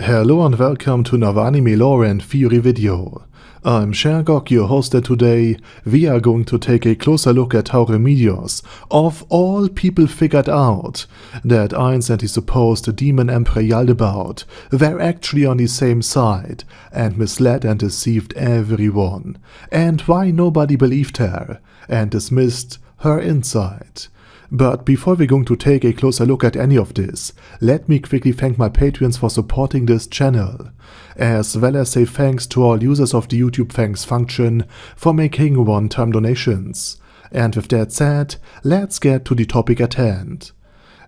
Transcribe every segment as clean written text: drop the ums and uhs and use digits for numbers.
Hello and welcome to another anime lore and theory video. I'm Shergok, your host, and today we are going to take a closer look at how Remedios, of all people, figured out that Ainz and the supposed demon emperor Yaldabaoth were actually on the same side and misled and deceived everyone, and why nobody believed her and dismissed her insight. But before we're going to take a closer look at any of this, let me quickly thank my patrons for supporting this channel, as well as say thanks to all users of the YouTube thanks function for making one-time donations. And with that said, let's get to the topic at hand.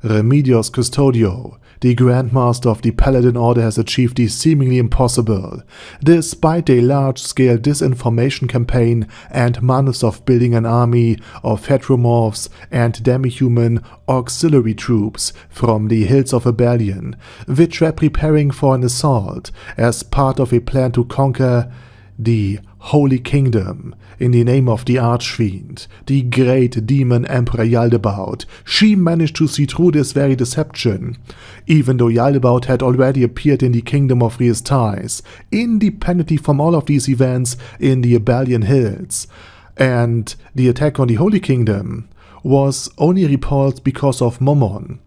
Remedios Custodio, the Grandmaster of the Paladin Order, has achieved the seemingly impossible, despite a large-scale disinformation campaign and months of building an army of heteromorphs and demi-human auxiliary troops from the hills of Rebellion, which were preparing for an assault as part of a plan to conquer the Holy Kingdom in the name of the Archfiend, the great demon emperor Yaldabaoth. She managed to see through this very deception, even though Yaldabaoth had already appeared in the kingdom of Retold, independently from all of these events in the Rebellion Hills, and the attack on the Holy Kingdom was only repulsed because of Momon,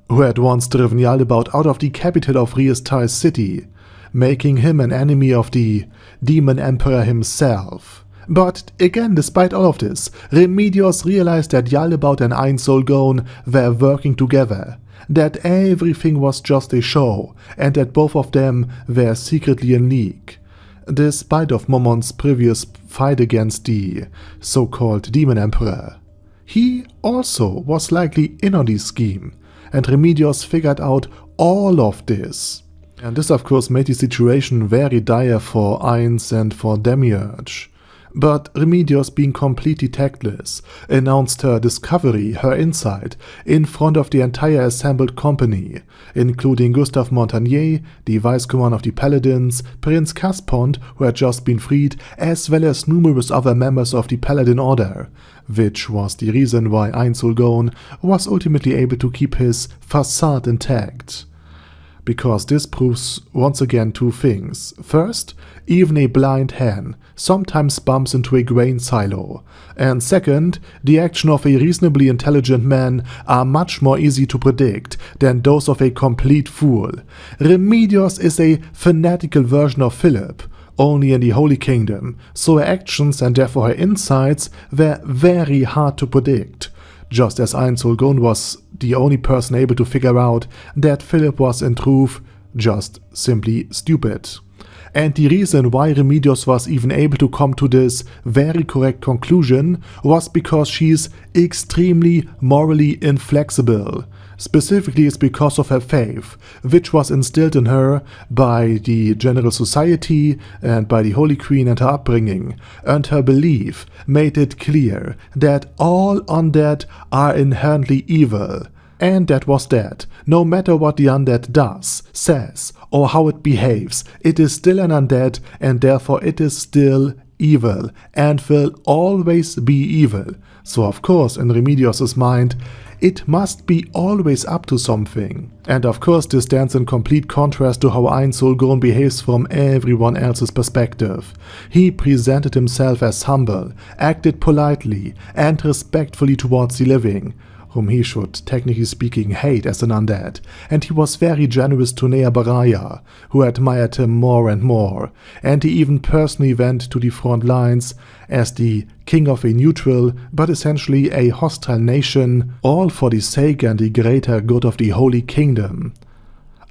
who had once driven Yaldabaoth out of the capital of Retold city, making him an enemy of the demon emperor himself. But again, despite all of this, Remedios realized that Yaldabaoth and Ainz Ooal Gown were working together, that everything was just a show, and that both of them were secretly in league. Despite of Momon's previous fight against the so-called demon emperor, he also was likely in on the scheme, and Remedios figured out all of this. And this of course made the situation very dire for Ainz and for Demiurge. But Remedios, being completely tactless, announced her discovery, her insight, in front of the entire assembled company, including Gustave Montagnier, the vice commander of the Paladins, Prince Caspont, who had just been freed, as well as numerous other members of the Paladin Order, which was the reason why Ainz Ooal Gown was ultimately able to keep his facade intact. Because this proves once again two things. First, even a blind hen sometimes bumps into a grain silo. And second, the action of a reasonably intelligent man are much more easy to predict than those of a complete fool. Remedios is a fanatical version of Philip, only in the Holy Kingdom, so her actions and therefore her insights were very hard to predict. Just as Ainz Ooal Gown was the only person able to figure out that Philip was in truth just simply stupid. And the reason why Remedios was even able to come to this very correct conclusion was because she's extremely morally inflexible. Specifically, it's because of her faith, which was instilled in her by the general society and by the Holy Queen and her upbringing, and her belief made it clear that all undead are inherently evil. And that was that. No matter what the undead does, says, or how it behaves, it is still an undead, and therefore it is still evil, and will always be evil. So of course, in Remedios' mind, it must be always up to something. And of course this stands in complete contrast to how Ainz Ooal Gown behaves from everyone else's perspective. He presented himself as humble, acted politely and respectfully towards the living, whom he should, technically speaking, hate as an undead, and he was very generous to Nea Baraya, who admired him more and more, and he even personally went to the front lines as the king of a neutral, but essentially a hostile nation, all for the sake and the greater good of the Holy Kingdom.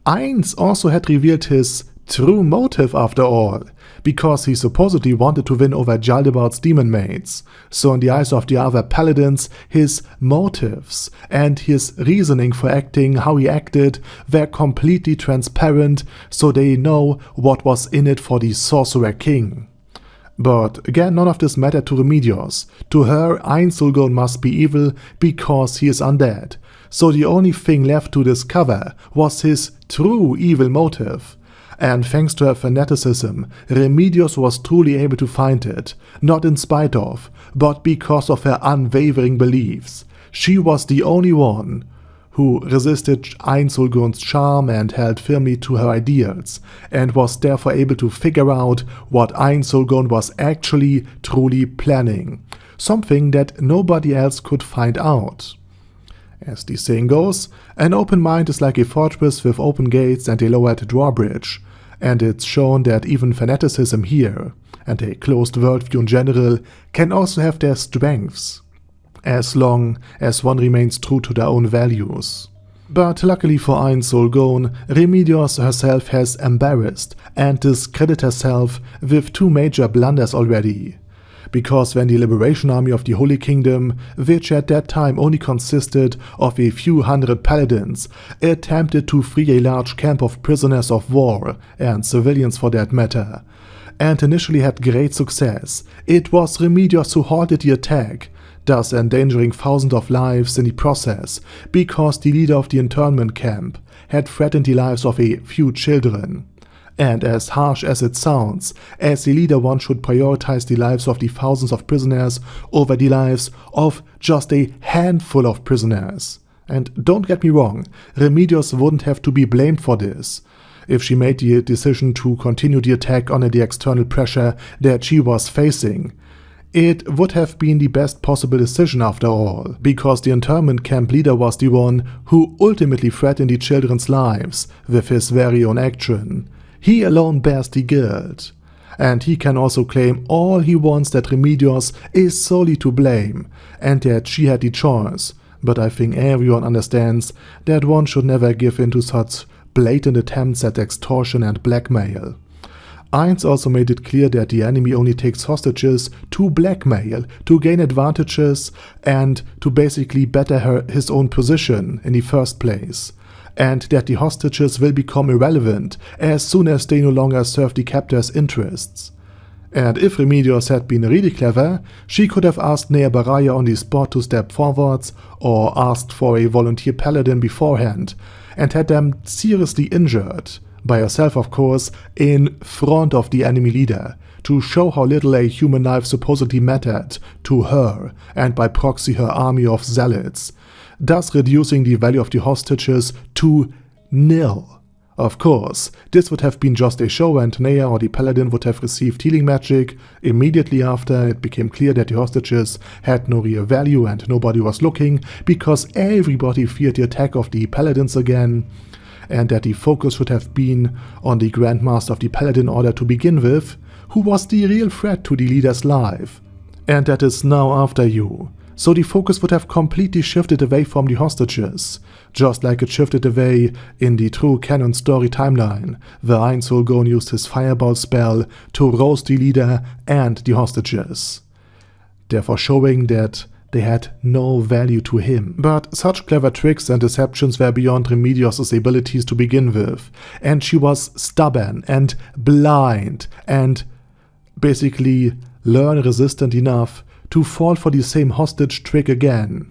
Ainz also had revealed his true motive after all, because he supposedly wanted to win over Yaldabaoth's demon mates. So in the eyes of the other paladins, his motives and his reasoning for acting how he acted were completely transparent, so they know what was in it for the Sorcerer King. But again, none of this mattered to Remedios. To her, Ainz Ooal Gown must be evil because he is undead. So the only thing left to discover was his true evil motive. And thanks to her fanaticism, Remedios was truly able to find it, not in spite of, but because of her unwavering beliefs. She was the only one who resisted Ainz Ooal Gown's charm and held firmly to her ideals, and was therefore able to figure out what Ainz Ooal Gown was actually truly planning, something that nobody else could find out. As the saying goes, an open mind is like a fortress with open gates and a lowered drawbridge, and it's shown that even fanaticism here, and a closed worldview in general, can also have their strengths, as long as one remains true to their own values. But luckily for Ainz Ooal Gown, Remedios herself has embarrassed and discredited herself with two major blunders already. Because when the Liberation Army of the Holy Kingdom, which at that time only consisted of a few hundred paladins, attempted to free a large camp of prisoners of war, and civilians for that matter, and initially had great success, it was Remedios who halted the attack, thus endangering thousands of lives in the process, because the leader of the internment camp had threatened the lives of a few children. And as harsh as it sounds, as a leader one should prioritize the lives of the thousands of prisoners over the lives of just a handful of prisoners. And don't get me wrong, Remedios wouldn't have to be blamed for this, if she made the decision to continue the attack under the external pressure that she was facing. It would have been the best possible decision after all, because the internment camp leader was the one who ultimately threatened the children's lives with his very own action. He alone bears the guilt, and he can also claim all he wants that Remedios is solely to blame, and that she had the choice, but I think everyone understands that one should never give in to such blatant attempts at extortion and blackmail. Ainz also made it clear that the enemy only takes hostages to blackmail, to gain advantages, and to basically better his own position in the first place, and that the hostages will become irrelevant as soon as they no longer serve the captor's interests. And if Remedios had been really clever, she could have asked Nea Baraya on the spot to step forwards, or asked for a volunteer paladin beforehand, and had them seriously injured, by herself of course, in front of the enemy leader, to show how little a human life supposedly mattered to her, and by proxy her army of zealots, thus reducing the value of the hostages to nil. Of course, this would have been just a show, and Nea or the paladin would have received healing magic immediately after it became clear that the hostages had no real value and nobody was looking, because everybody feared the attack of the paladins again, and that the focus should have been on the Grandmaster of the Paladin Order to begin with, who was the real threat to the leader's life, and that is now after you. So the focus would have completely shifted away from the hostages, just like it shifted away in the true canon story timeline, where Ainz Ooal Gown used his fireball spell to roast the leader and the hostages, therefore showing that they had no value to him. But such clever tricks and deceptions were beyond Remedios' abilities to begin with, and she was stubborn and blind and basically learn-resistant enough to fall for the same hostage trick again.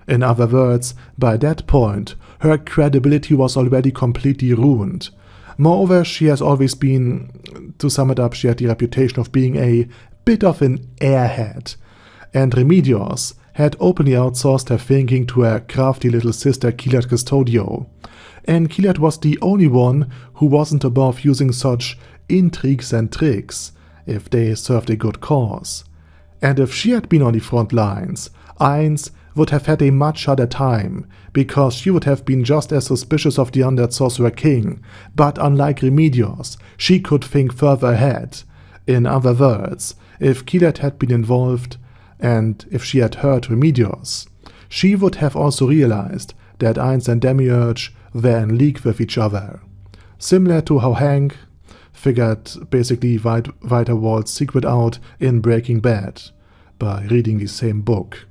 In other words, by that point, her credibility was already completely ruined. Moreover, she has always been, to sum it up, she had the reputation of being a bit of an airhead, and Remedios had openly outsourced her thinking to her crafty little sister Erklärt Custodio, and Erklärt was the only one who wasn't above using such intrigues and tricks if they served a good cause. And if she had been on the front lines, Ainz would have had a much harder time, because she would have been just as suspicious of the undead sorcerer king, but unlike Remedios, she could think further ahead. In other words, if Erklärt had been involved, and if she had heard Remedios, she would have also realized that Ainz and Demiurge were in league with each other. Similar to how Hank figured basically Walter Walt's secret out in Breaking Bad by reading the same book.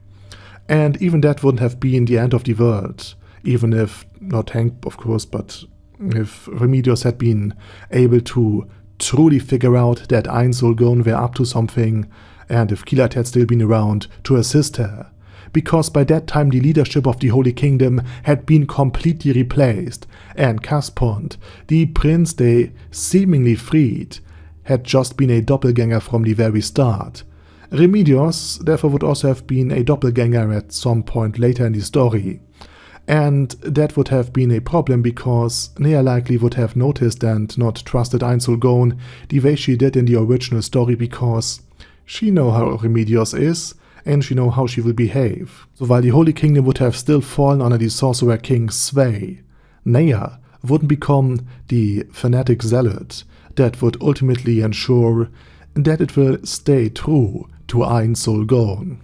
And even that wouldn't have been the end of the world, even if, not Hank of course, but if Remedios had been able to truly figure out that Ainz Ooal Gown were up to something, and if Erklärt had still been around to assist her, because by that time the leadership of the Holy Kingdom had been completely replaced, and Caspont, the prince they seemingly freed, had just been a doppelganger from the very start. Remedios therefore would also have been a doppelganger at some point later in the story. And that would have been a problem because Nea likely would have noticed and not trusted Ainz Ooal Gown the way she did in the original story because she know how Remedios is and she know how she will behave. So while the Holy Kingdom would have still fallen under the Sorcerer King's sway, Nea wouldn't become the fanatic zealot that would ultimately ensure that it will stay true to Ainz Ooal Gown.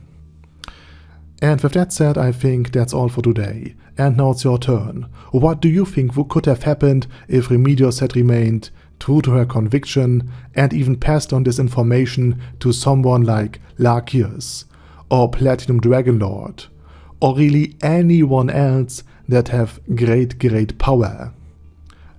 And with that said, I think that's all for today. And now it's your turn. What do you think could have happened if Remedios had remained true to her conviction and even passed on this information to someone like Larkius or Platinum Dragonlord, or really anyone else that have great power?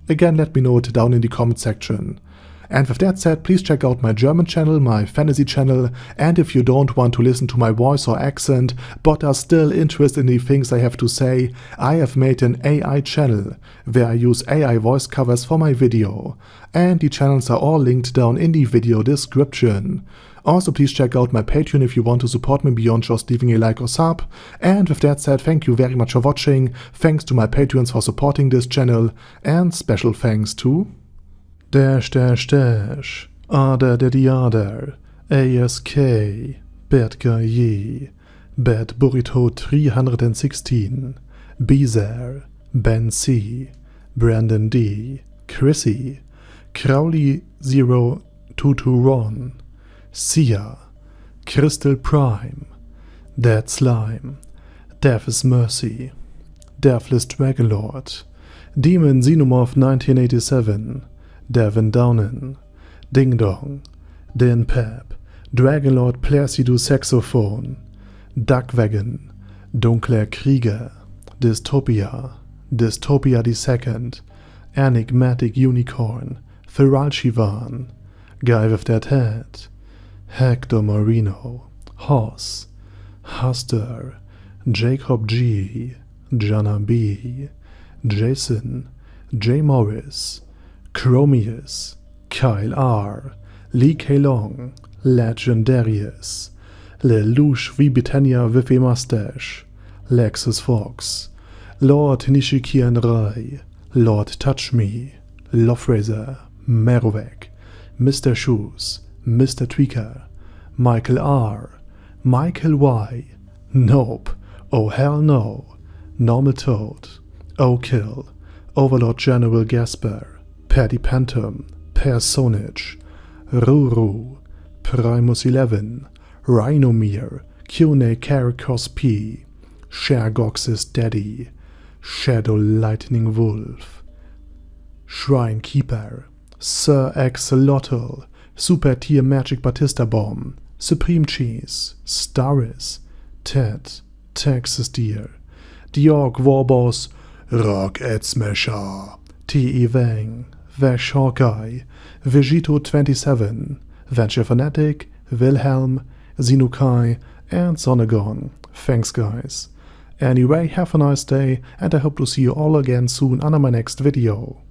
Again, let me know it down in the comment section. And with that said, please check out my German channel, my fantasy channel, and if you don't want to listen to my voice or accent, but are still interested in the things I have to say, I have made an AI channel, where I use AI voice covers for my video, and the channels are all linked down in the video description. Also, please check out my Patreon if you want to support me beyond just leaving a like or sub. And with that said, thank you very much for watching, thanks to my Patreons for supporting this channel, and special thanks to Ada Daddy Other, ASK, Bad Guy Ye, Bad Burrito 316, Beezer, Ben C, Brandon D, Chrissy, Crowley 0221, Sia, Crystal Prime, Dead Slime, Death is Mercy, Deathless Dragonlord, Demon Xenomorph 1987, Devin Downen, Ding Dong, Dan Pep, Dragonlord Placido Saxophone, Duckwagon, Dunkler Krieger, Dystopia, Dystopia II, Enigmatic Unicorn, Feral Shivan, Guy with That Head, Hector Marino, Hoss, Huster, Jacob G, Jana B, Jason, J. Morris, Chromius, Kyle R, Lee K. Long, Legendarius, Lelouch V. Britannia with a Mustache, Lexus Fox, Lord Nishikian Rai, Lord Touch Me, Loverazer, Merovec, Mr. Shoes, Mr. Tweaker, Michael R, Michael Y, Nope, Oh Hell No, Normal Toad, O'Kill, Overlord General Gasper, Paddy Pantum, Personage, Ruru, Primus 11, Rhinomere, Cune Caracos P, Shergox's Daddy, Shadow Lightning Wolf, Shrine Keeper, Sir Axolotl, Super Tier Magic Batista Bomb, Supreme Cheese, Staris, Ted, Texas Deer, The Orc Warboss, Rock Ed Smasher, T.E. Wang, Vash Hawkeye, Vegito 27, Venture Fanatic, Wilhelm, Zinukai, and Sonagon. Thanks guys. Anyway, have a nice day, and I hope to see you all again soon on my next video.